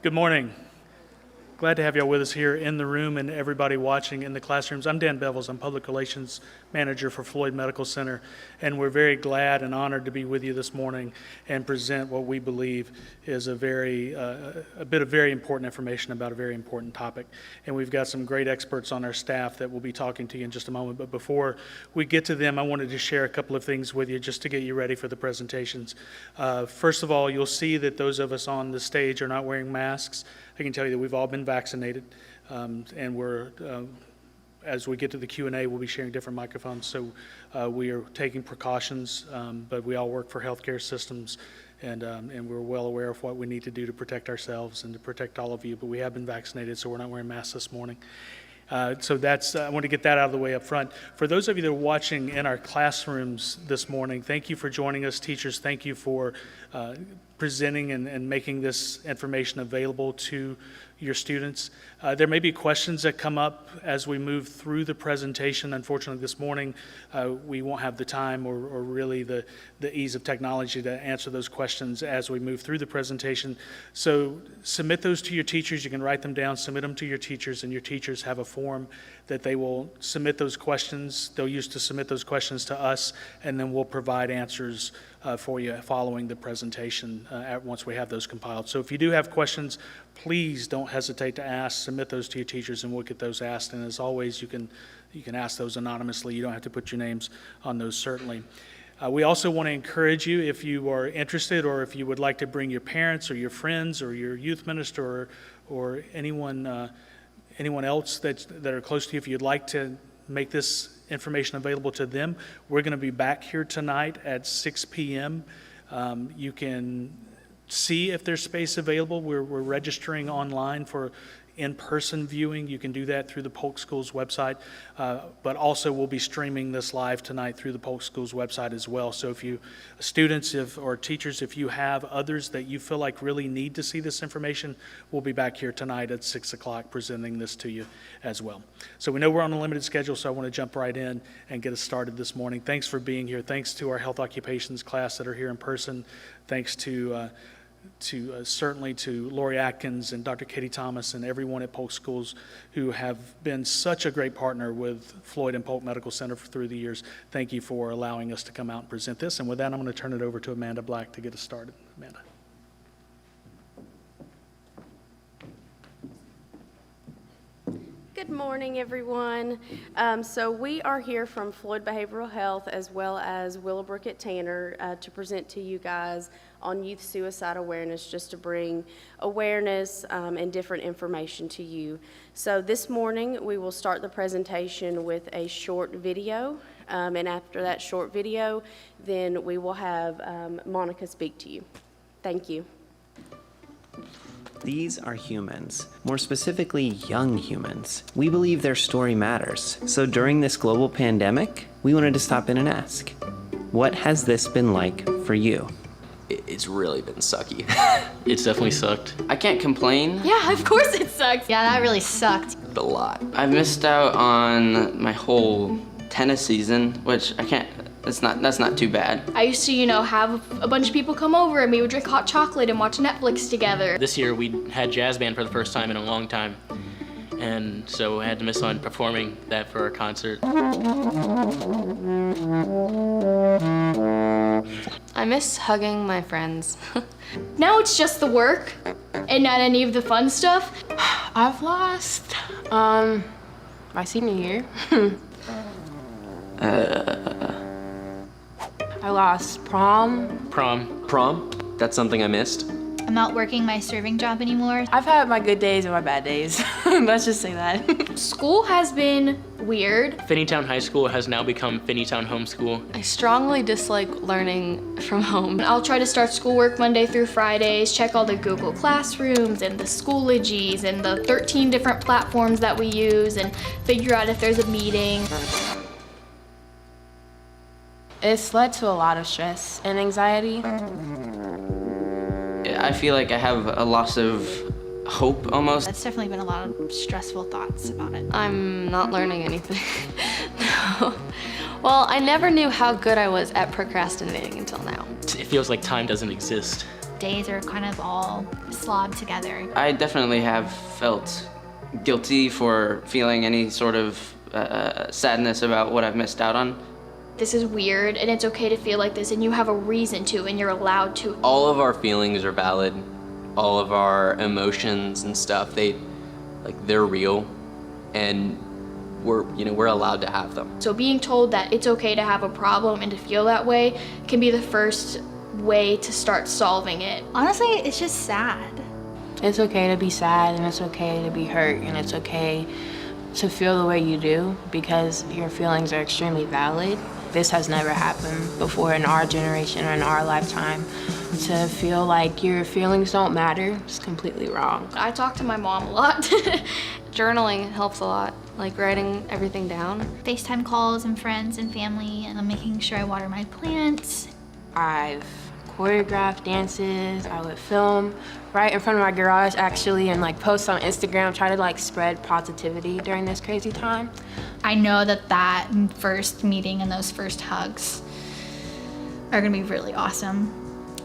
Good morning. Glad to have y'all with us here in the room and everybody watching in the classrooms. I'm Dan Bevels. I'm Public Relations Manager for Floyd Medical Center, and we're very glad and honored to be with you this morning and present what we believe is a bit of very important information about a very important topic. And we've got some great experts on our staff that will be talking to you in just a moment. But before we get to them, I wanted to share a couple of things with you just to get you ready for the presentations. First of all, you'll see that those of us on the stage are not wearing masks. I can tell you that we've all been vaccinated, and as we get to the Q&A, we'll be sharing different microphones, so we are taking precautions, but we all work for healthcare systems, and we're well aware of what we need to do to protect ourselves and to protect all of you, but we have been vaccinated, so we're not wearing masks this morning. So I want to get that out of the way up front. For those of you that are watching in our classrooms this morning, thank you for joining us. Teachers, thank you for presenting and making this information available to your students. There may be questions that come up as we move through the presentation. Unfortunately, this morning, we won't have the time or really the ease of technology to answer those questions as we move through the presentation. So submit those to your teachers. You can write them down, submit them to your teachers, and your teachers have a form that they will submit those questions. They'll use to submit those questions to us, and then we'll provide answers for you following the presentation once we have those compiled. So if you do have questions, please don't hesitate to ask. Submit those to your teachers, and we'll get those asked. And as always, you can ask those anonymously. You don't have to put your names on those, certainly. We also want to encourage you, if you are interested or if you would like to bring your parents or your friends or your youth minister or anyone else that are close to you, if you'd like to make this information available to them, we're going to be back here tonight at 6 p.m. You can see if there's space available. We're registering online for in-person viewing. You can do that through the Polk Schools website, but also we'll be streaming this live tonight through the Polk Schools website as well. So if you, students or teachers, if you have others that you feel like really need to see this information, we'll be back here tonight at 6 o'clock presenting this to you as well. So we know we're on a limited schedule, so I want to jump right in and get us started this morning. Thanks for being here. Thanks to our health occupations class that are here in person. Thanks certainly to Lori Atkins and Dr. Katie Thomas and everyone at Polk Schools who have been such a great partner with Floyd and Polk Medical Center through the years. Thank you for allowing us to come out and present this. And with that, I'm going to turn it over to Amanda Black to get us started. Amanda. Good morning, everyone. So we are here from Floyd Behavioral Health as well as Willowbrooke at Tanner to present to you guys on youth suicide awareness, just to bring awareness and different information to you. So this morning we will start the presentation with a short video, and after that short video, then we will have Monica speak to you. Thank you. These are humans, more specifically young humans. We believe their story matters. So during this global pandemic, we wanted to stop in and ask, what has this been like for you? It's really been sucky. It's definitely sucked. I can't complain. Yeah, of course it sucked. Yeah, that really sucked. A lot. I've missed out on my whole tennis season, which I can't, that's not too bad. I used to, have a bunch of people come over and we would drink hot chocolate and watch Netflix together. This year we had jazz band for the first time in a long time, and so I had to miss on performing that for our concert. I miss hugging my friends. Now it's just the work and not any of the fun stuff. I've lost my senior year. I lost prom. Prom? That's something I missed. I'm not working my serving job anymore. I've had my good days and my bad days. Let's just say that. School has been weird. Finneytown High School has now become Finneytown Homeschool. I strongly dislike learning from home. I'll try to start schoolwork Monday through Fridays, check all the Google Classrooms and the Schoologies and the 13 different platforms that we use and figure out if there's a meeting. It's led to a lot of stress and anxiety. I feel like I have a loss of hope almost. That's definitely been a lot of stressful thoughts about it. I'm not learning anything. No. Well, I never knew how good I was at procrastinating until now. It feels like time doesn't exist. days are kind of all slobbed together. I definitely have felt guilty for feeling any sort of sadness about what I've missed out on. This is weird, and it's okay to feel like this, and you have a reason to, and you're allowed to. All of our feelings are valid. All of our emotions and stuff, they're real, and we're allowed to have them. So being told that it's okay to have a problem and to feel that way can be the first way to start solving it. Honestly, it's just sad. It's okay to be sad, and it's okay to be hurt, and it's okay to feel the way you do because your feelings are extremely valid. This has never happened before in our generation or in our lifetime. To feel like your feelings don't matter is completely wrong. I talk to my mom a lot. Journaling helps a lot, like writing everything down. FaceTime calls and friends and family, and I'm making sure I water my plants. I've choreographed dances. I would film right in front of my garage actually and post on Instagram, try to spread positivity during this crazy time. I know that first meeting and those first hugs are gonna be really awesome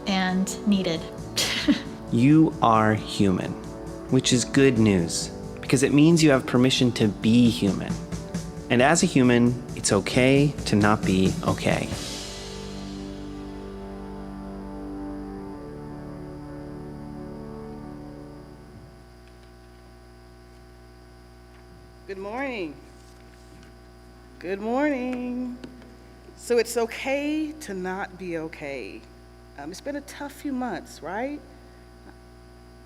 and needed. You are human, which is good news because it means you have permission to be human. And as a human, it's okay to not be okay. Good morning. Good morning. So it's okay to not be okay. It's been a tough few months, right?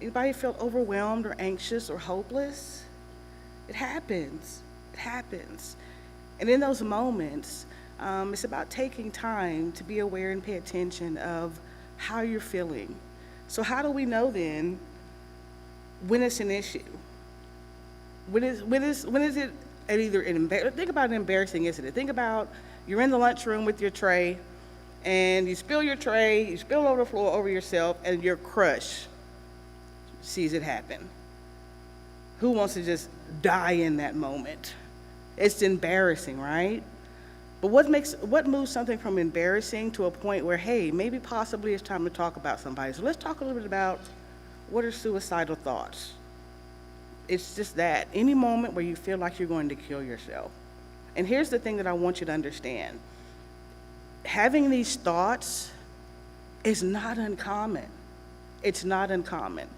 Anybody feel overwhelmed or anxious or hopeless? It happens. It happens. And in those moments, it's about taking time to be aware and pay attention of how you're feeling. So how do we know then when it's an issue? When is it either think about an embarrassing incident. Think about you're in the lunchroom with your tray and you spill your tray, you spill over the floor over yourself, and your crush sees it happen. Who wants to just die in that moment? It's embarrassing, right? But what moves something from embarrassing to a point where, hey, maybe possibly it's time to talk about somebody. So let's talk a little bit about what are suicidal thoughts. It's just that, any moment where you feel like you're going to kill yourself. And here's the thing that I want you to understand. Having these thoughts is not uncommon. It's not uncommon.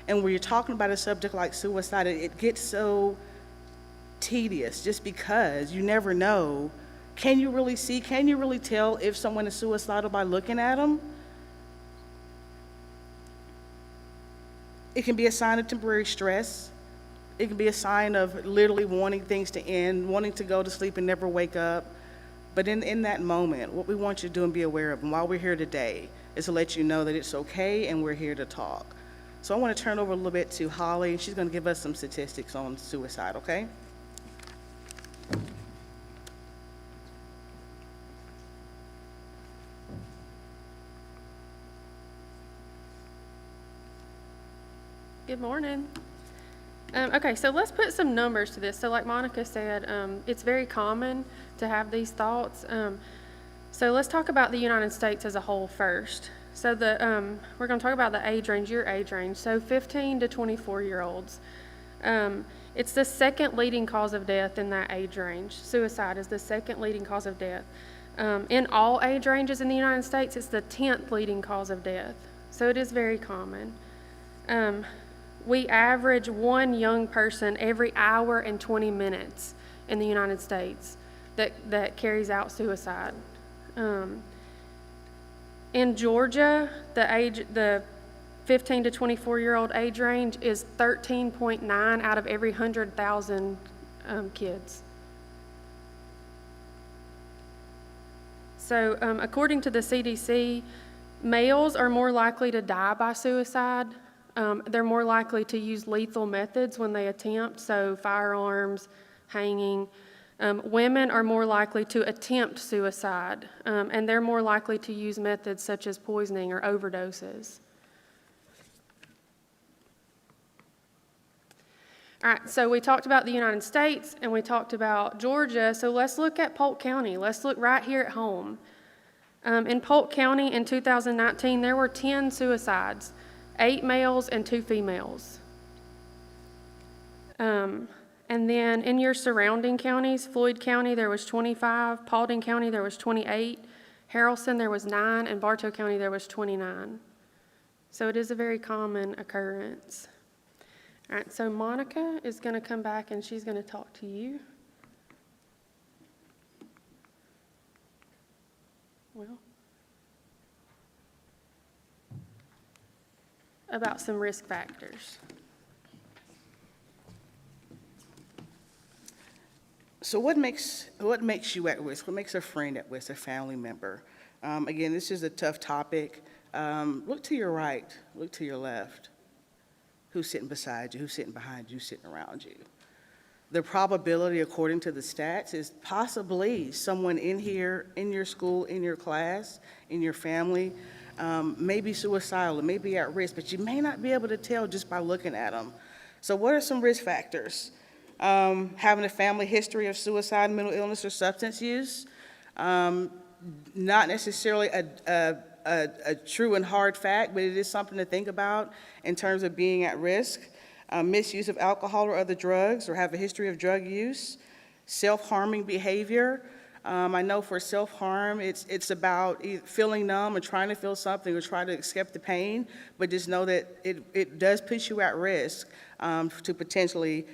And when you're talking about a subject like suicide, it gets so tedious just because you never know. Can you really tell if someone is suicidal by looking at them? It can be a sign of temporary stress. It can be a sign of literally wanting things to end, wanting to go to sleep and never wake up. But in that moment, what we want you to do and be aware of, and while we're here today, is to let you know that it's okay and we're here to talk. So I want to turn over a little bit to Holly. She's going to give us some statistics on suicide, okay? Good morning. Okay, so let's put some numbers to this. So like Monica said, it's very common to have these thoughts. So let's talk about the United States as a whole first. So we're going to talk about the age range, your age range. So 15 to 24-year-olds. It's the second leading cause of death in that age range. Suicide is the second leading cause of death. In all age ranges in the United States, it's the 10th leading cause of death. So it is very common. We average one young person every hour and 20 minutes in the United States that carries out suicide. In Georgia, the 15 to 24-year-old age range is 13.9 out of every 100,000 kids. So according to the CDC, males are more likely to die by suicide. They're more likely to use lethal methods when they attempt, so firearms, hanging. Women are more likely to attempt suicide, and they're more likely to use methods such as poisoning or overdoses. All right, so we talked about the United States and we talked about Georgia, so let's look at Polk County. Let's look right here at home. In Polk County in 2019, there were 10 suicides, 8 males and 2 females. And then in your surrounding counties, Floyd County, there was 25, Paulding County, there was 28, Harrelson, there was 9, and Bartow County, there was 29. So it is a very common occurrence. All right, so Monica is going to come back and she's going to talk to you. Well, about some risk factors. So what makes you at risk? What makes a friend at risk, a family member? Again, this is a tough topic. Look to your right, look to your left. Who's sitting beside you, who's sitting behind you, who's sitting around you? The probability, according to the stats, is possibly someone in here, in your school, in your class, in your family, may be suicidal, may be at risk, but you may not be able to tell just by looking at them. So what are some risk factors? Having a family history of suicide, mental illness, or substance use. Not necessarily a true and hard fact, but it is something to think about in terms of being at risk. Misuse of alcohol or other drugs, or have a history of drug use. Self-harming behavior. I know for self-harm, it's about feeling numb or trying to feel something or try to escape the pain, but just know that it does put you at risk to potentially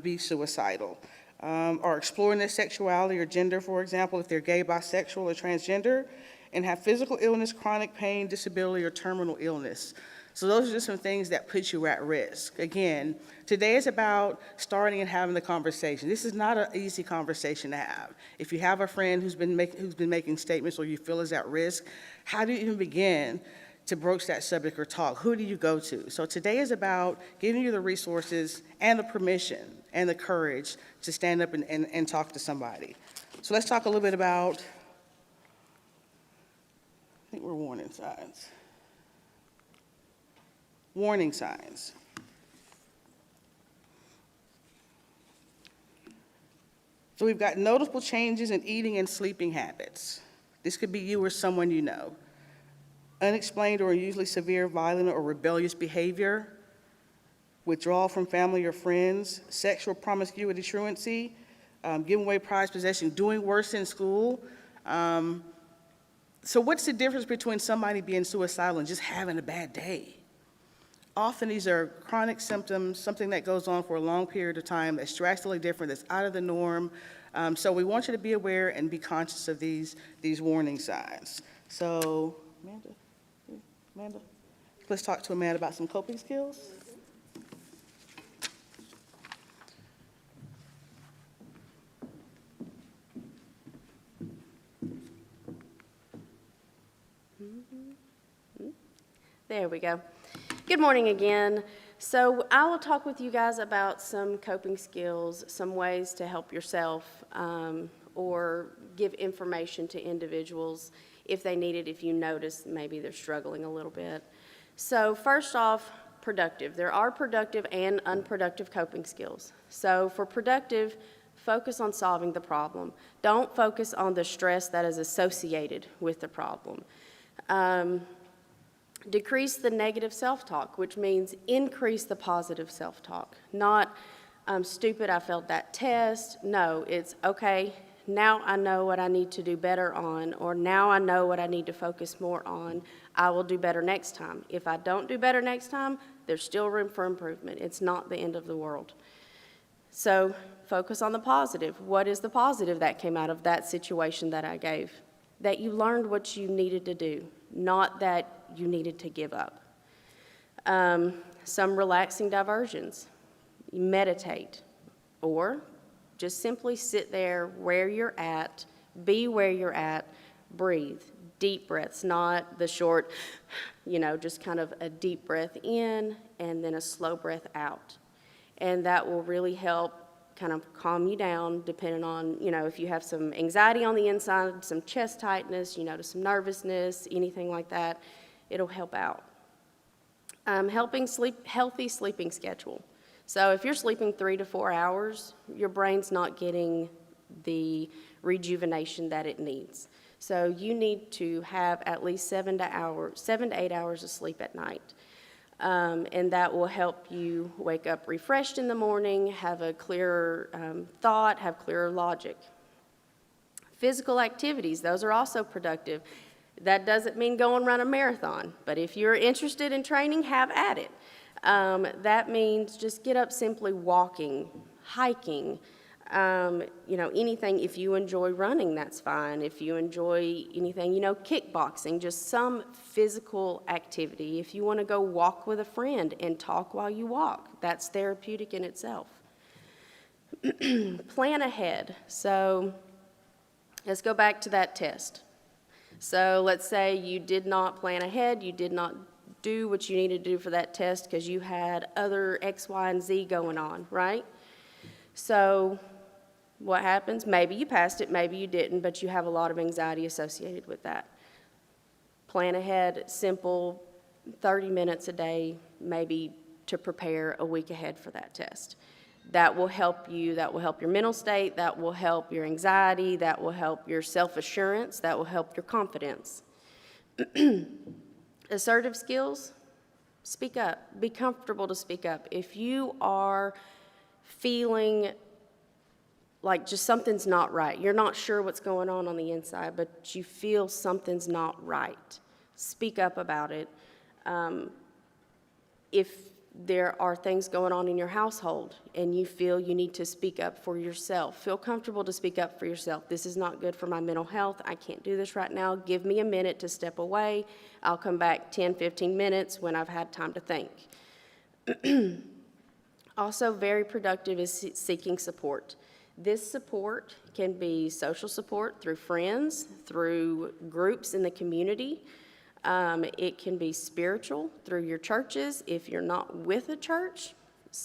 be suicidal. Or exploring their sexuality or gender, for example, if they're gay, bisexual, or transgender, and have physical illness, chronic pain, disability, or terminal illness. So those are just some things that put you at risk. Again, today is about starting and having the conversation. This is not an easy conversation to have. If you have a friend who's been making statements or you feel is at risk, how do you even begin to broach that subject or talk? Who do you go to? So today is about giving you the resources and the permission and the courage to stand up and talk to somebody. So let's talk a little bit about, I think we're warning signs. Warning signs. So we've got noticeable changes in eating and sleeping habits. This could be you or someone you know. Unexplained or unusually severe, violent, or rebellious behavior. Withdrawal from family or friends. Sexual promiscuity, truancy. Giving away prized possession. Doing worse in school. So what's the difference between somebody being suicidal and just having a bad day? Often these are chronic symptoms, something that goes on for a long period of time that's drastically different, that's out of the norm. So we want you to be aware and be conscious of these warning signs. So, Amanda, let's talk to Amanda about some coping skills. There we go. Good morning again. So I will talk with you guys about some coping skills, some ways to help yourself or give information to individuals if they need it, if you notice maybe they're struggling a little bit. So first off, productive. There are productive and unproductive coping skills. So for productive, focus on solving the problem. Don't focus on the stress that is associated with the problem. Decrease the negative self-talk, which means increase the positive self-talk. Not, I'm stupid, I failed that test. No, it's, okay, now I know what I need to do better on, or now I know what I need to focus more on. I will do better next time. If I don't do better next time, there's still room for improvement. It's not the end of the world. So focus on the positive. What is the positive that came out of that situation that I gave? That you learned what you needed to do, not that you needed to give up. Some relaxing diversions. Meditate, or just simply sit there where you're at, be where you're at, breathe. Deep breaths, not the short, just kind of a deep breath in and then a slow breath out. And that will really help kind of calm you down, depending on, if you have some anxiety on the inside, some chest tightness, some nervousness, anything like that, it'll help out. Helping healthy sleeping schedule. So if you're sleeping 3 to 4 hours, your brain's not getting the rejuvenation that it needs. So you need to have at least 7 to 8 hours of sleep at night. And that will help you wake up refreshed in the morning, have a clearer thought, have clearer logic. Physical activities, those are also productive. That doesn't mean go and run a marathon, but if you're interested in training, have at it. That means just get up simply walking, hiking, anything. If you enjoy running, that's fine. If you enjoy anything, kickboxing, just some physical activity. If you want to go walk with a friend and talk while you walk, that's therapeutic in itself. Plan ahead. So let's go back to that test. So let's say you did not plan ahead, you did not do what you needed to do for that test because you had other X, Y, and Z going on, right? So what happens? Maybe you passed it, maybe you didn't, but you have a lot of anxiety associated with that. Plan ahead, simple, 30 minutes a day, maybe to prepare a week ahead for that test. That will help you, that will help your mental state, that will help your anxiety, that will help your self-assurance, that will help your confidence. Assertive skills, speak up. Be comfortable to speak up. If you are feeling like just something's not right, you're not sure what's going on the inside, but you feel something's not right, speak up about it. If there are things going on in your household and you feel you need to speak up for yourself, feel comfortable to speak up for yourself. This is not good for my mental health. I can't do this right now. Give me a minute to step away. I'll come back 10, 15 minutes when I've had time to think. Also very productive is seeking support. This support can be social support through friends, through groups in the community. It can be spiritual through your churches. If you're not with a church,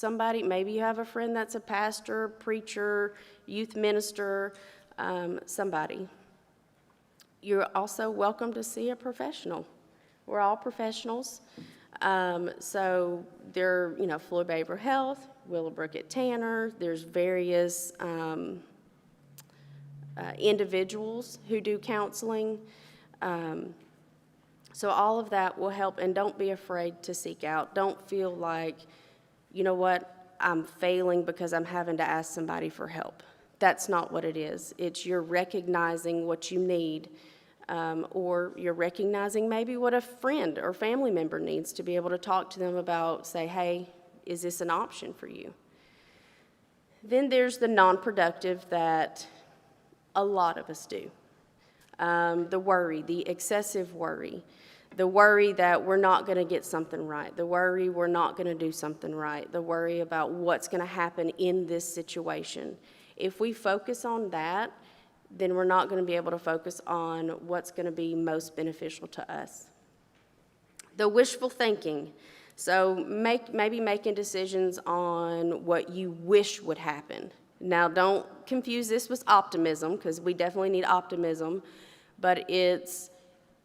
maybe you have a friend that's a pastor, preacher, youth minister, somebody. You're also welcome to see a professional. We're all professionals. So there, Floyd Behavioral Health, Willowbrooke at Tanner, there's various individuals who do counseling. So all of that will help, and don't be afraid to seek out. Don't feel like, you know what, I'm failing because I'm having to ask somebody for help. That's not what it is. It's you're recognizing what you need, or you're recognizing maybe what a friend or family member needs to be able to talk to them about, say, hey, is this an option for you? Then there's the non-productive that a lot of us do. The worry, the excessive worry, the worry that we're not going to get something right, the worry we're not going to do something right, the worry about what's going to happen in this situation. If we focus on that, then we're not going to be able to focus on what's going to be most beneficial to us. The wishful thinking. So maybe making decisions on what you wish would happen. Now, don't confuse this with optimism, because we definitely need optimism, but it's,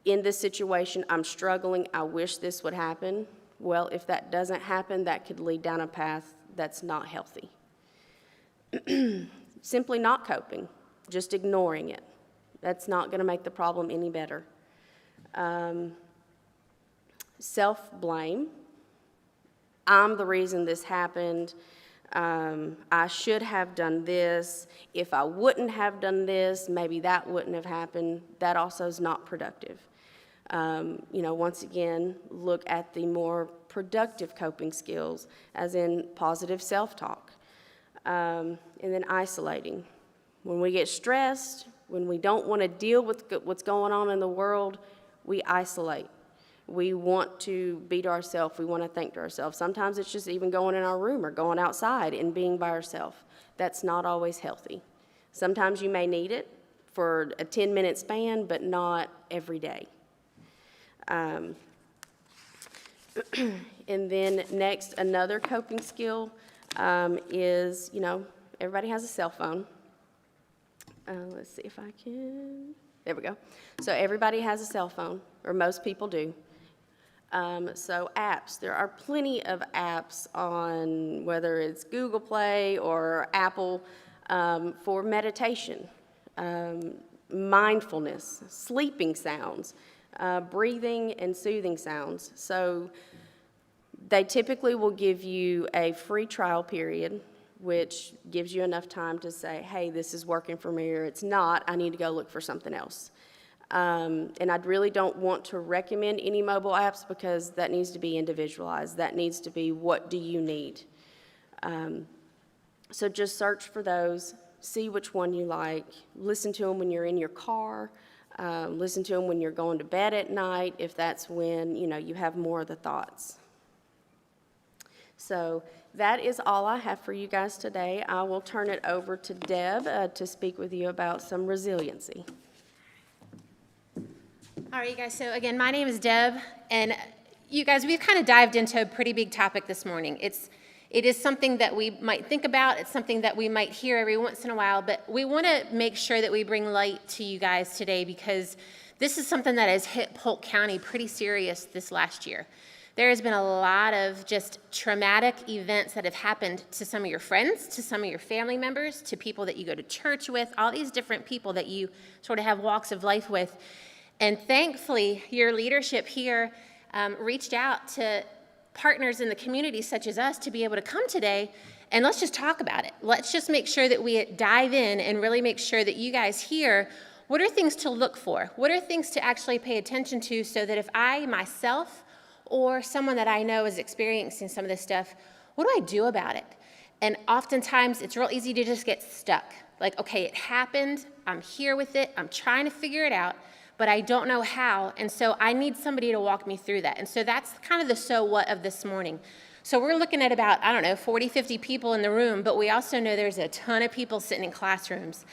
in this situation, I'm struggling, I wish this would happen. Well, if that doesn't happen, that could lead down a path that's not healthy. Simply not coping, just ignoring it. That's not going to make the problem any better. Self-blame. I'm the reason this happened. I should have done this. If I wouldn't have done this, maybe that wouldn't have happened. That also is not productive. Once again, look at the more productive coping skills, as in positive self-talk. And then isolating. When we get stressed, when we don't want to deal with what's going on in the world, we isolate. We want to be to ourselves. We want to think to ourselves. Sometimes it's just even going in our room or going outside and being by ourselves. That's not always healthy. Sometimes you may need it for a 10-minute span, but not every day. And then next, another coping skill is, everybody has a cell phone. Let's see if I can. There we go. So everybody has a cell phone, or most people do. So apps, there are plenty of apps on whether it's Google Play or Apple for meditation. mindfulness, sleeping sounds, breathing and soothing sounds. So they typically will give you a free trial period, which gives you enough time to say, hey, this is working for me, or it's not, I need to go look for something else. And I really don't want to recommend any mobile apps because that needs to be individualized. That needs to be, what do you need? So just search for those, see which one you like, listen to them when you're in your car, listen to them when you're going to bed at night, if that's when, you have more of the thoughts. So that is all I have for you guys today. I will turn it over to Deb to speak with you about some resiliency. All right, you guys, so again, my name is Deb, and you guys, we've kind of dived into a pretty big topic this morning. It is something that we might think about, it's something that we might hear every once in a while, but we want to make sure that we bring light to you guys today because this is something that has hit Polk County pretty serious this last year. There has been a lot of just traumatic events that have happened to some of your friends, to some of your family members, to people that you go to church with, all these different people that you sort of have walks of life with. And thankfully, your leadership here reached out to partners in the community such as us to be able to come today and let's just talk about it. Let's just make sure that we dive in and really make sure that you guys hear what are things to look for? What are things to actually pay attention to so that if I myself or someone that I know is experiencing some of this stuff, what do I do about it? And oftentimes it's real easy to just get stuck. Like, okay, it happened, I'm here with it, I'm trying to figure it out, but I don't know how, and so I need somebody to walk me through that. And so that's kind of the so what of this morning. So we're looking at about, 40, 50 people in the room, but we also know there's a ton of people sitting in classrooms.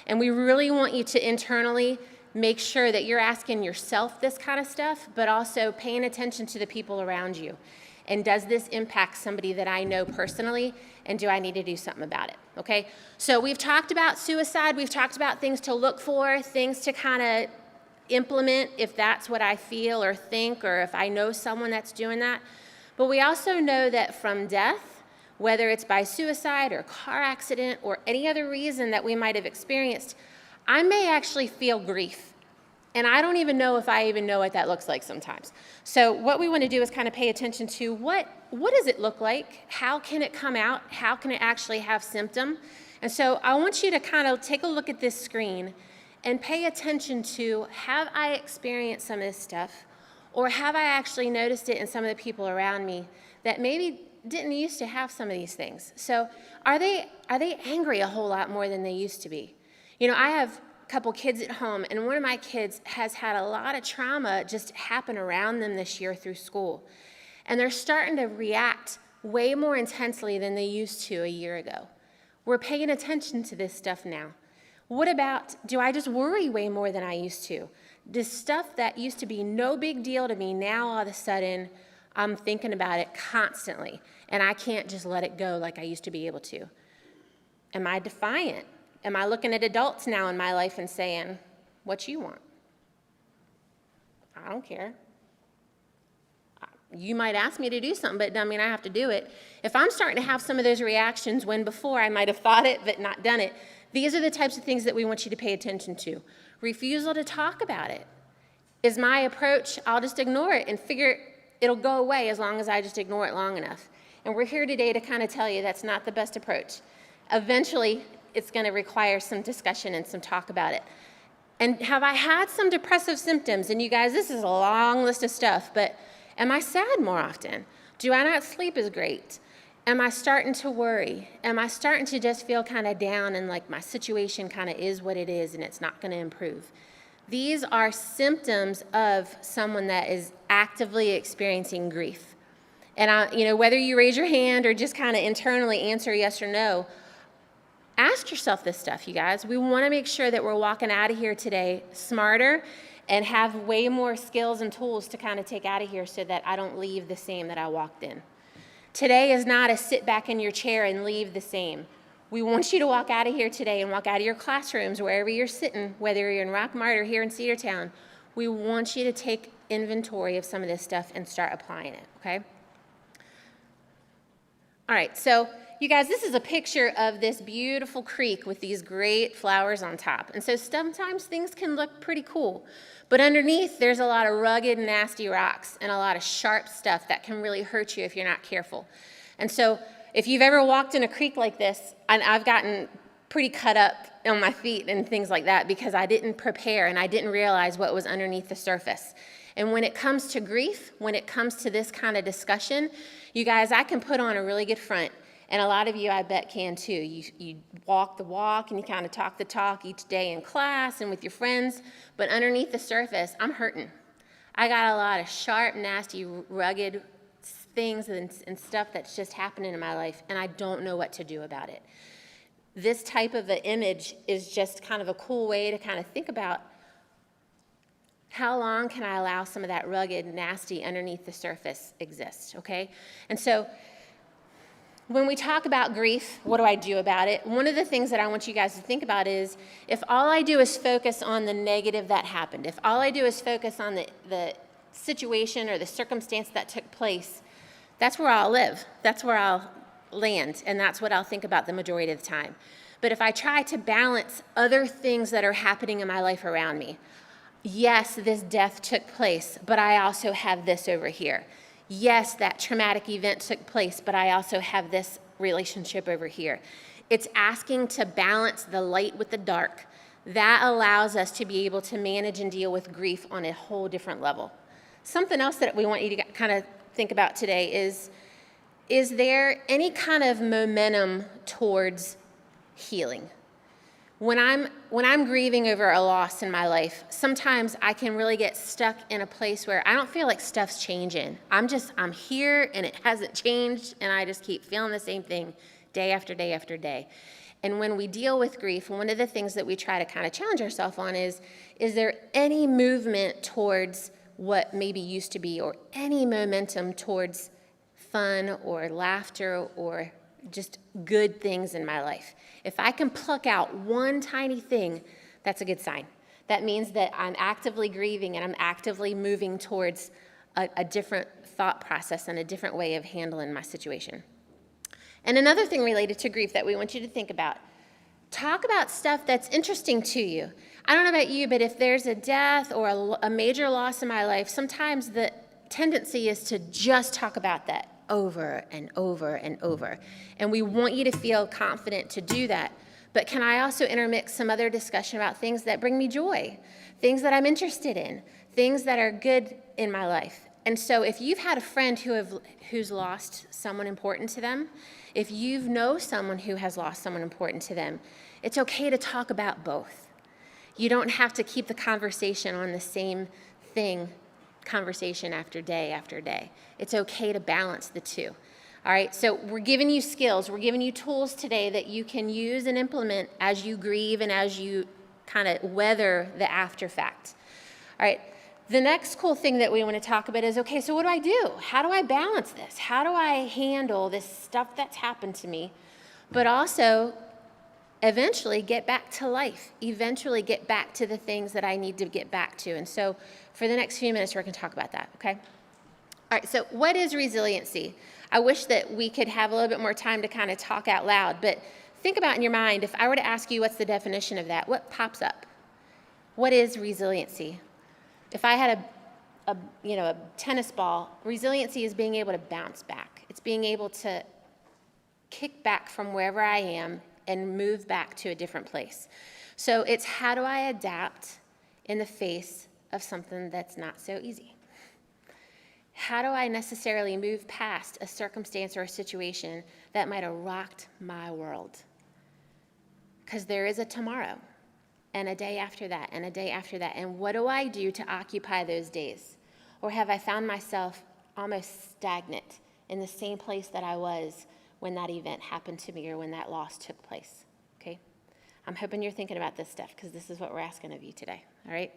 And we really want you to internally make sure that you're asking yourself this kind of stuff, but also paying attention to the people around you. And does this impact somebody that I know personally, and do I need to do something about it, okay? So we've talked about suicide, we've talked about things to look for, things to kind of implement if that's what I feel or think, or if I know someone that's doing that. But we also know that from death, whether it's by suicide or car accident or any other reason that we might have experienced, I may actually feel grief. And I don't even know if I even know what that looks like sometimes. So what we want to do is kind of pay attention to what does it look like? How can it come out? How can it actually have symptom? And so I want you to kind of take a look at this screen and pay attention to, have I experienced some of this stuff? Or have I actually noticed it in some of the people around me that maybe didn't used to have some of these things? So are they angry a whole lot more than they used to be? I have a couple kids at home, and one of my kids has had a lot of trauma just happen around them this year through school. And they're starting to react way more intensely than they used to a year ago. We're paying attention to this stuff now. What about, do I just worry way more than I used to? Does stuff that used to be no big deal to me now all of a sudden, I'm thinking about it constantly, and I can't just let it go like I used to be able to? Am I defiant? Am I looking at adults now in my life and saying, what you want? I don't care. You might ask me to do something, but it doesn't mean I have to do it. If I'm starting to have some of those reactions when before I might have thought it but not done it, these are the types of things that we want you to pay attention to. Refusal to talk about it. Is my approach, I'll just ignore it and figure it'll go away as long as I just ignore it long enough. And we're here today to kind of tell you that's not the best approach. Eventually, it's going to require some discussion and some talk about it. And have I had some depressive symptoms? And you guys, this is a long list of stuff, but am I sad more often? Do I not sleep as great? Am I starting to worry? Am I starting to just feel kind of down and like my situation kind of is what it is and it's not going to improve? These are symptoms of someone that is actively experiencing grief. And whether you raise your hand or just kind of internally answer yes or no, ask yourself this stuff, you guys. We want to make sure that we're walking out of here today smarter and have way more skills and tools to kind of take out of here so that I don't leave the same that I walked in. Today is not a sit back in your chair and leave the same. We want you to walk out of here today and walk out of your classrooms, wherever you're sitting, whether you're in Rockmart or here in Cedartown. We want you to take inventory of some of this stuff and start applying it, okay? All right, so you guys, this is a picture of this beautiful creek with these great flowers on top. And so sometimes things can look pretty cool, but underneath there's a lot of rugged, nasty rocks and a lot of sharp stuff that can really hurt you if you're not careful. And so if you've ever walked in a creek like this, and I've gotten pretty cut up on my feet and things like that because I didn't prepare and I didn't realize what was underneath the surface. And when it comes to grief, when it comes to this kind of discussion, you guys, I can put on a really good front. And a lot of you, I bet, can too. You walk the walk and you kind of talk the talk each day in class and with your friends. But underneath the surface, I'm hurting. I got a lot of sharp, nasty, rugged things and stuff that's just happening in my life, and I don't know what to do about it. This type of an image is just kind of a cool way to kind of think about how long can I allow some of that rugged, nasty underneath the surface exist, okay? And so when we talk about grief, what do I do about it? One of the things that I want you guys to think about is if all I do is focus on the negative that happened, if all I do is focus on the situation or the circumstance that took place, that's where I'll live. That's where I'll land, and that's what I'll think about the majority of the time. But if I try to balance other things that are happening in my life around me, yes, this death took place, but I also have this over here. Yes, that traumatic event took place, but I also have this relationship over here. It's asking to balance the light with the dark. That allows us to be able to manage and deal with grief on a whole different level. Something else that we want you to kind of think about today is there any kind of momentum towards healing? When I'm grieving over a loss in my life, sometimes I can really get stuck in a place where I don't feel like stuff's changing. I'm here and it hasn't changed, and I just keep feeling the same thing day after day after day. And when we deal with grief, one of the things that we try to kind of challenge ourselves on is there any movement towards what maybe used to be, or any momentum towards fun or laughter or just good things in my life? If I can pluck out one tiny thing, that's a good sign. That means that I'm actively grieving and I'm actively moving towards a different thought process and a different way of handling my situation. And another thing related to grief that we want you to think about, talk about stuff that's interesting to you. I don't know about you, but if there's a death or a major loss in my life, sometimes the tendency is to just talk about that over and over and over. And we want you to feel confident to do that. But can I also intermix some other discussion about things that bring me joy, things that I'm interested in, things that are good in my life? And so if you've had a friend who's lost someone important to them, if you know someone who has lost someone important to them, it's okay to talk about both. You don't have to keep the conversation on the same thing, conversation after day after day. It's okay to balance the two. All right, so we're giving you skills, we're giving you tools today that you can use and implement as you grieve and as you kind of weather the after fact. All right, the next cool thing that we want to talk about is, okay, so what do I do? How do I balance this? How do I handle this stuff that's happened to me, but also eventually get back to life, eventually get back to the things that I need to get back to? And so for the next few minutes, we're going to talk about that, okay? All right, so what is resiliency? I wish that we could have a little bit more time to kind of talk out loud, but think about in your mind, if I were to ask you what's the definition of that, what pops up? What is resiliency? If I had a tennis ball, resiliency is being able to bounce back. It's being able to kick back from wherever I am and move back to a different place. So it's how do I adapt in the face of something that's not so easy? How do I necessarily move past a circumstance or a situation that might have rocked my world? Because there is a tomorrow, and a day after that, and a day after that. And what do I do to occupy those days? Or have I found myself almost stagnant in the same place that I was when that event happened to me or when that loss took place? Okay? I'm hoping you're thinking about this stuff, because this is what we're asking of you today, all right?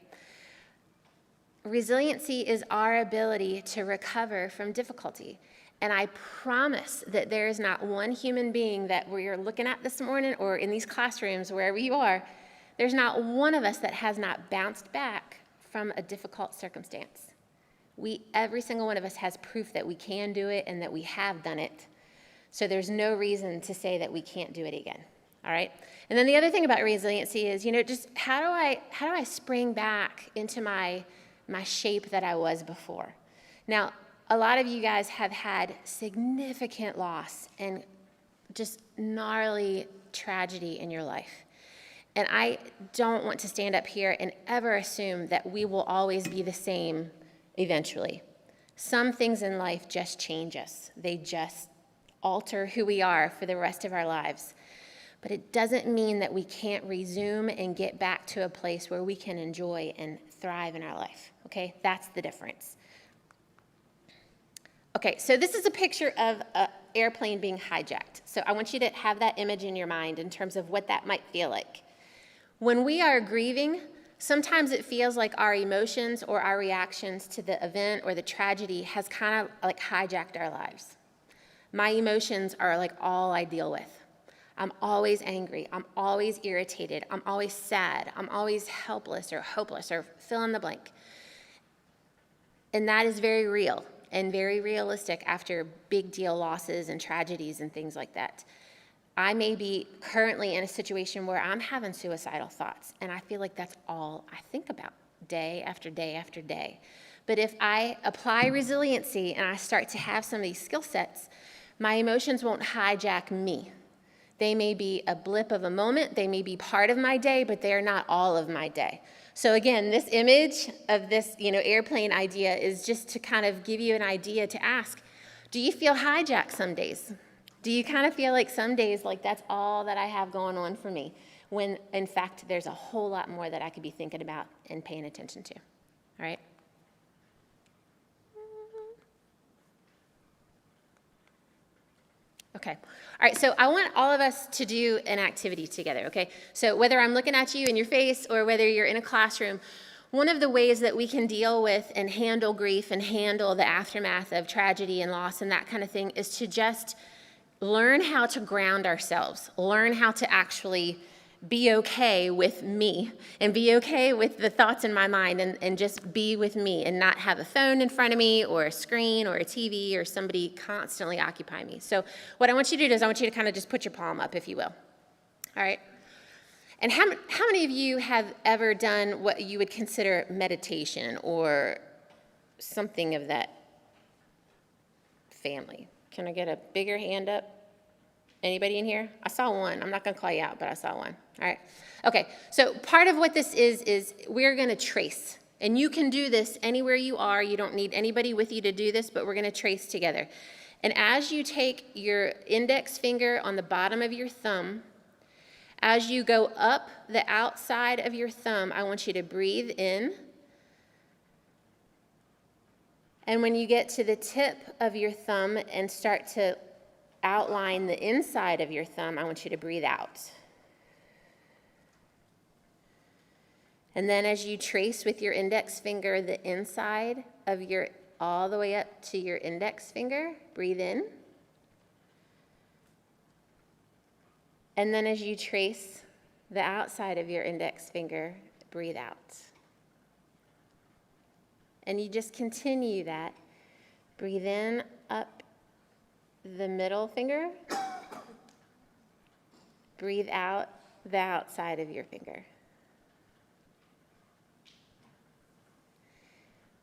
Resiliency is our ability to recover from difficulty. And I promise that there is not one human being that we're looking at this morning or in these classrooms, wherever you are, there's not one of us that has not bounced back from a difficult circumstance. Every single one of us has proof that we can do it and that we have done it. So there's no reason to say that we can't do it again, all right? And then the other thing about resiliency is, just how do I spring back into my shape that I was before? Now, a lot of you guys have had significant loss and just gnarly tragedy in your life. And I don't want to stand up here and ever assume that we will always be the same eventually. Some things in life just change us. They just alter who we are for the rest of our lives. But it doesn't mean that we can't resume and get back to a place where we can enjoy and thrive in our life, okay? That's the difference. Okay, so this is a picture of an airplane being hijacked. So I want you to have that image in your mind in terms of what that might feel like. When we are grieving, sometimes it feels like our emotions or our reactions to the event or the tragedy has kind of like hijacked our lives. My emotions are like all I deal with. I'm always angry. I'm always irritated. I'm always sad. I'm always helpless or hopeless or fill in the blank. And that is very real and very realistic after big deal losses and tragedies and things like that. I may be currently in a situation where I'm having suicidal thoughts, and I feel like that's all I think about day after day after day. But if I apply resiliency and I start to have some of these skill sets, my emotions won't hijack me. They may be a blip of a moment, they may be part of my day, but they're not all of my day. So again, this image of this, airplane idea is just to kind of give you an idea to ask, do you feel hijacked some days? Do you kind of feel like some days like that's all that I have going on for me, when in fact there's a whole lot more that I could be thinking about and paying attention to, all right? Okay, all right, so I want all of us to do an activity together, okay? So whether I'm looking at you in your face or whether you're in a classroom, one of the ways that we can deal with and handle grief and handle the aftermath of tragedy and loss and that kind of thing is to just learn how to ground ourselves, learn how to actually be okay with me and be okay with the thoughts in my mind and just be with me and not have a phone in front of me or a screen or a TV or somebody constantly occupy me. So what I want you to do is I want you to kind of just put your palm up, if you will. All right? And how many of you have ever done what you would consider meditation or something of that family? Can I get a bigger hand up? Anybody in here? I saw one. I'm not going to call you out, but I saw one. All right. Okay. So part of what this is we're going to trace. And you can do this anywhere you are. You don't need anybody with you to do this, but we're going to trace together. And as you take your index finger on the bottom of your thumb, as you go up the outside of your thumb, I want you to breathe in. And when you get to the tip of your thumb and start to outline the inside of your thumb, I want you to breathe out. And then as you trace with your index finger the inside of all the way up to your index finger, breathe in. And then as you trace the outside of your index finger, breathe out. And you just continue that. Breathe in, up the middle finger. Breathe out the outside of your finger.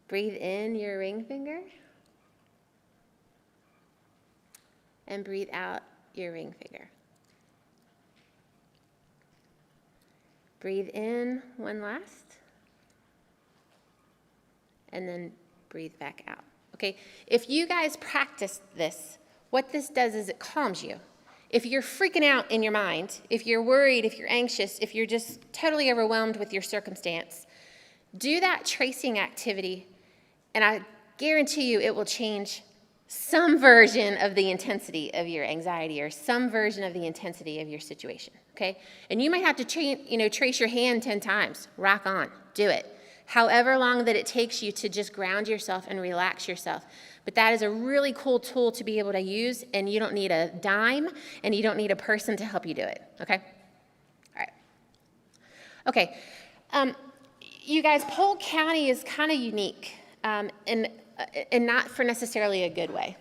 Breathe in your ring finger. And breathe out your ring finger. Breathe in one last. And then breathe back out. Okay, if you guys practice this, what this does is it calms you. If you're freaking out in your mind, if you're worried, if you're anxious, if you're just totally overwhelmed with your circumstance, do that tracing activity, and I guarantee you it will change some version of the intensity of your anxiety or some version of the intensity of your situation, okay? And you might have to trace your hand 10 times. Rock on, do it. However long that it takes you to just ground yourself and relax yourself. But that is a really cool tool to be able to use, and you don't need a dime, and you don't need a person to help you do it, okay? All right. Okay, you guys, Polk County is kind of unique, and not for necessarily a good way.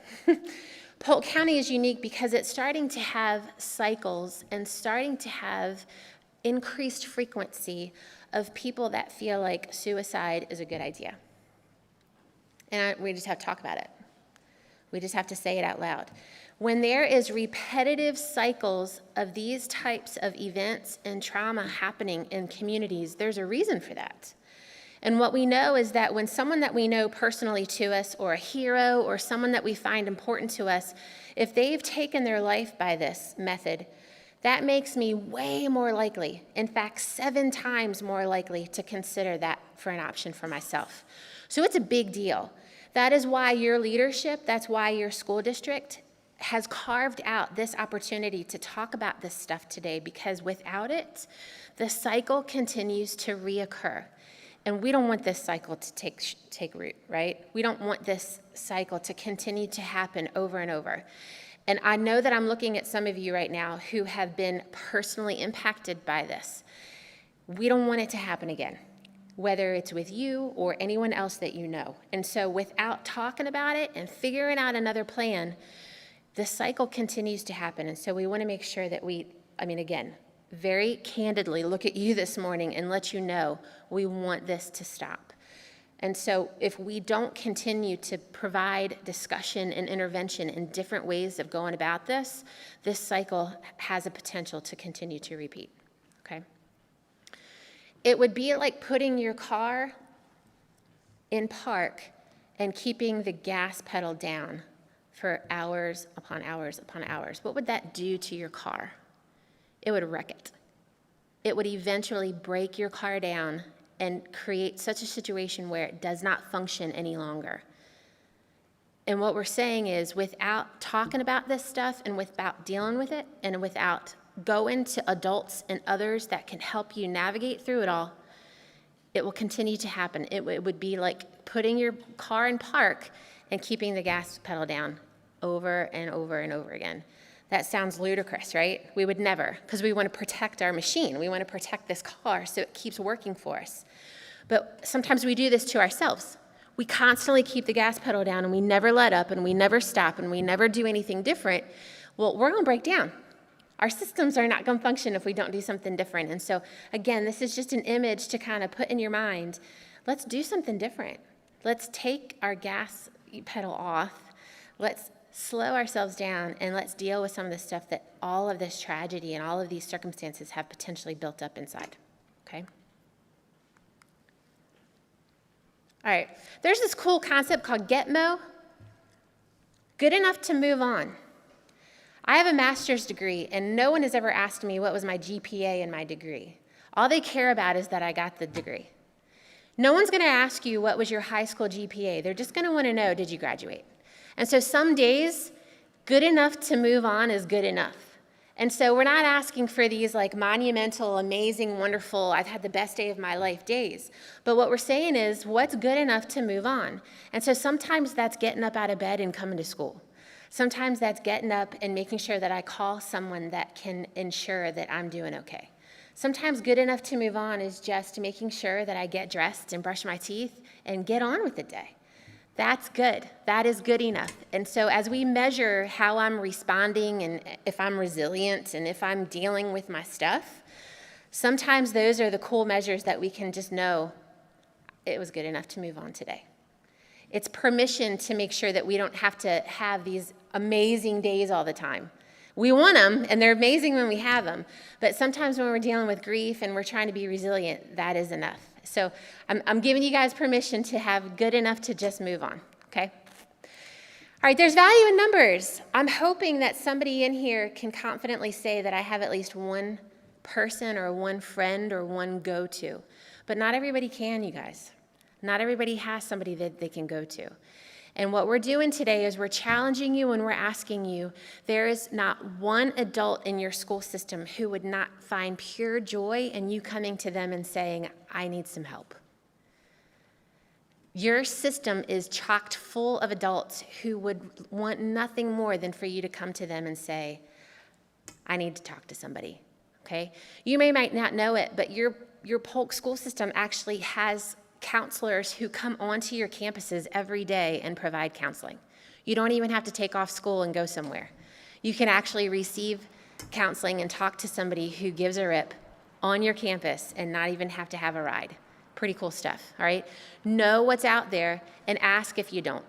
Polk County is unique because it's starting to have cycles and starting to have increased frequency of people that feel like suicide is a good idea. And we just have to talk about it. We just have to say it out loud. When there is repetitive cycles of these types of events and trauma happening in communities, there's a reason for that. And what we know is that when someone that we know personally to us, or a hero, or someone that we find important to us, if they've taken their life by this method, that makes me way more likely, in fact, 7 times more likely to consider that for an option for myself. So it's a big deal. That is why your leadership, that's why your school district has carved out this opportunity to talk about this stuff today, because without it, the cycle continues to reoccur. And we don't want this cycle to take root, right? We don't want this cycle to continue to happen over and over. And I know that I'm looking at some of you right now who have been personally impacted by this. We don't want it to happen again, whether it's with you or anyone else that you know. And so without talking about it and figuring out another plan, the cycle continues to happen. And so we want to make sure that again, very candidly look at you this morning and let you know we want this to stop. And so if we don't continue to provide discussion and intervention in different ways of going about this, this cycle has a potential to continue to repeat, okay? It would be like putting your car in park and keeping the gas pedal down for hours upon hours upon hours. What would that do to your car? It would wreck it. It would eventually break your car down and create such a situation where it does not function any longer. And what we're saying is, without talking about this stuff and without dealing with it and without going to adults and others that can help you navigate through it all, it will continue to happen. It would be like putting your car in park and keeping the gas pedal down over and over and over again. That sounds ludicrous, right? We would never, because we want to protect our machine. We want to protect this car so it keeps working for us. But sometimes we do this to ourselves. We constantly keep the gas pedal down and we never let up and we never stop and we never do anything different. Well, we're going to break down. Our systems are not going to function if we don't do something different. And so, again, this is just an image to kind of put in your mind. Let's do something different. Let's take our gas pedal off. Let's slow ourselves down, and let's deal with some of the stuff that all of this tragedy and all of these circumstances have potentially built up inside, okay? All right, there's this cool concept called GETMO, good enough to move on. I have a master's degree, and no one has ever asked me what was my GPA in my degree. All they care about is that I got the degree. No one's gonna ask you what was your high school GPA. They're just gonna wanna know, did you graduate? And so some days, good enough to move on is good enough. And so we're not asking for these like monumental, amazing, wonderful, I've had the best day of my life days. But what we're saying is, what's good enough to move on? And so sometimes that's getting up out of bed and coming to school. Sometimes that's getting up and making sure that I call someone that can ensure that I'm doing okay. Sometimes good enough to move on is just making sure that I get dressed and brush my teeth and get on with the day. That's good. That is good enough. And so as we measure how I'm responding and if I'm resilient and if I'm dealing with my stuff, sometimes those are the cool measures that we can just know it was good enough to move on today. It's permission to make sure that we don't have to have these amazing days all the time. We want them, and they're amazing when we have them, but sometimes when we're dealing with grief and we're trying to be resilient, that is enough. So I'm giving you guys permission to have good enough to just move on, okay? All right, there's value in numbers. I'm hoping that somebody in here can confidently say that I have at least one person or one friend or one go-to, but not everybody can, you guys. Not everybody has somebody that they can go to. And what we're doing today is we're challenging you and we're asking you, there is not one adult in your school system who would not find pure joy in you coming to them and saying, I need some help. Your system is chocked full of adults who would want nothing more than for you to come to them and say, I need to talk to somebody, okay? You might not know it, but your Polk school system actually has counselors who come onto your campuses every day and provide counseling. You don't even have to take off school and go somewhere. You can actually receive counseling and talk to somebody who gives a rip on your campus and not even have to have a ride. Pretty cool stuff, all right? Know what's out there and ask if you don't.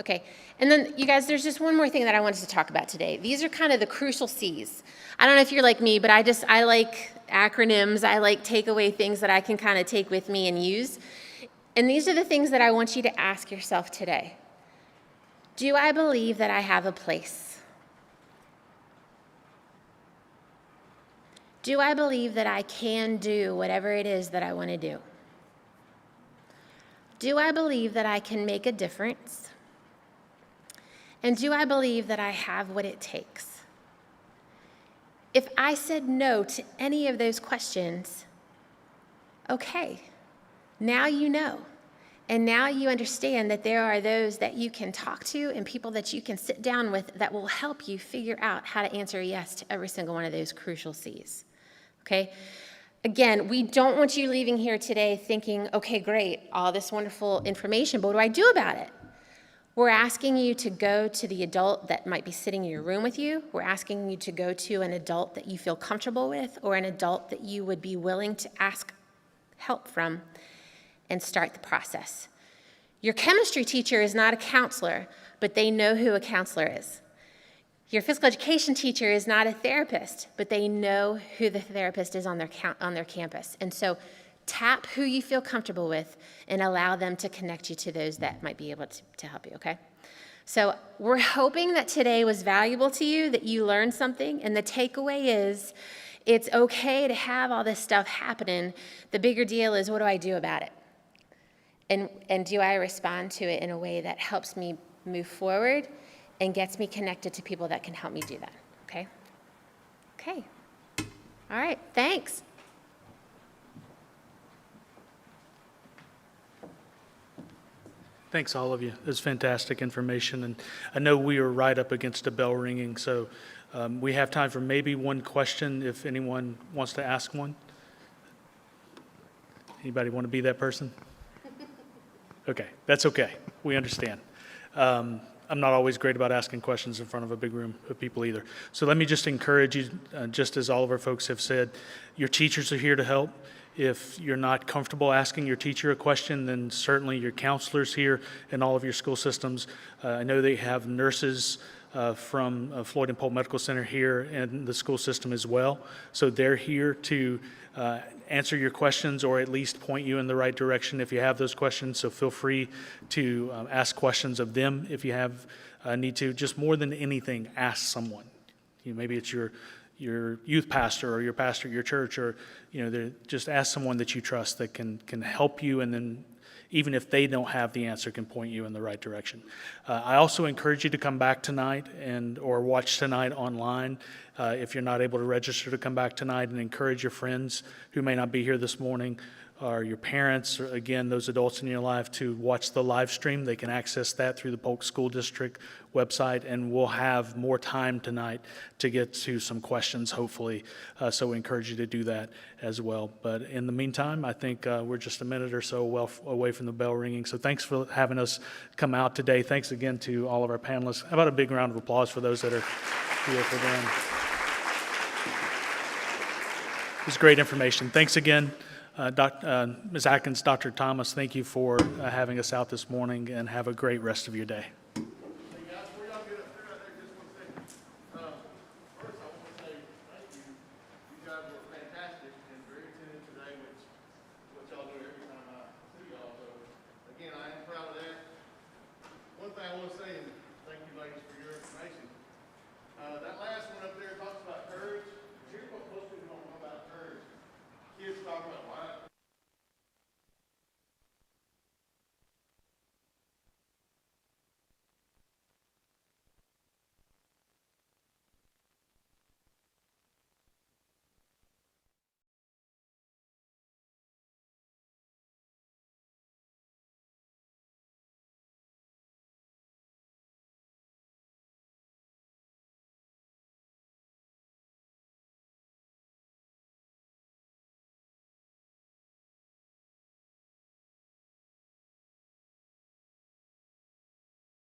Okay, and then you guys, there's just one more thing that I wanted to talk about today. These are kind of the crucial C's. I don't know if you're like me, but I like acronyms. I like takeaway things that I can kind of take with me and use. And these are the things that I want you to ask yourself today. Do I believe that I have a place? Do I believe that I can do whatever it is that I want to do? Do I believe that I can make a difference? And do I believe that I have what it takes? If I said no to any of those questions, okay, now you know. And now you understand that there are those that you can talk to and people that you can sit down with that will help you figure out how to answer yes to every single one of those crucial C's, okay? Again, we don't want you leaving here today thinking, okay, great, all this wonderful information, but what do I do about it? We're asking you to go to the adult that might be sitting in your room with you. We're asking you to go to an adult that you feel comfortable with or an adult that you would be willing to ask help from and start the process. Your chemistry teacher is not a counselor, but they know who a counselor is. Your physical education teacher is not a therapist, but they know who the therapist is on their campus. And so tap who you feel comfortable with and allow them to connect you to those that might be able to help you, okay? So we're hoping that today was valuable to you, that you learned something, and the takeaway is it's okay to have all this stuff happening. The bigger deal is, what do I do about it? And do I respond to it in a way that helps me move forward and gets me connected to people that can help me do that, okay? Okay. All right, thanks. Thanks, all of you. It's fantastic information, and I know we are right up against a bell ringing, so we have time for maybe one question if anyone wants to ask one. Anybody want to be that person? Okay, that's okay. We understand. I'm not always great about asking questions in front of a big room of people either. So let me just encourage you, just as all of our folks have said, your teachers are here to help. If you're not comfortable asking your teacher a question, then certainly your counselors here in all of your school systems. I know they have nurses from Floyd and Polk Medical Center here in the school system as well. So they're here to answer your questions or at least point you in the right direction if you have those questions. So feel free to ask questions of them if you have need to. Just more than anything, ask someone. Maybe it's your youth pastor or your pastor at your church, or just ask someone that you trust that can help you, and then even if they don't have the answer, can point you in the right direction. I also encourage you to come back tonight or watch tonight online if you're not able to register to come back tonight, and encourage your friends who may not be here this morning, or your parents, or again, those adults in your life, to watch the live stream. They can access that through the Polk School District website, and we'll have more time tonight to get to some questions, hopefully. So we encourage you to do that as well. But in the meantime, I think we're just a minute or so away from the bell ringing. So thanks for having us come out today. Thanks again to all of our panelists. How about a big round of applause for those that are here for them? It was great information. Thanks again. Ms. Atkins, Dr. Thomas, thank you for having us out this morning, and have a great rest of your day. One thing I want to say, and thank you ladies for your information, that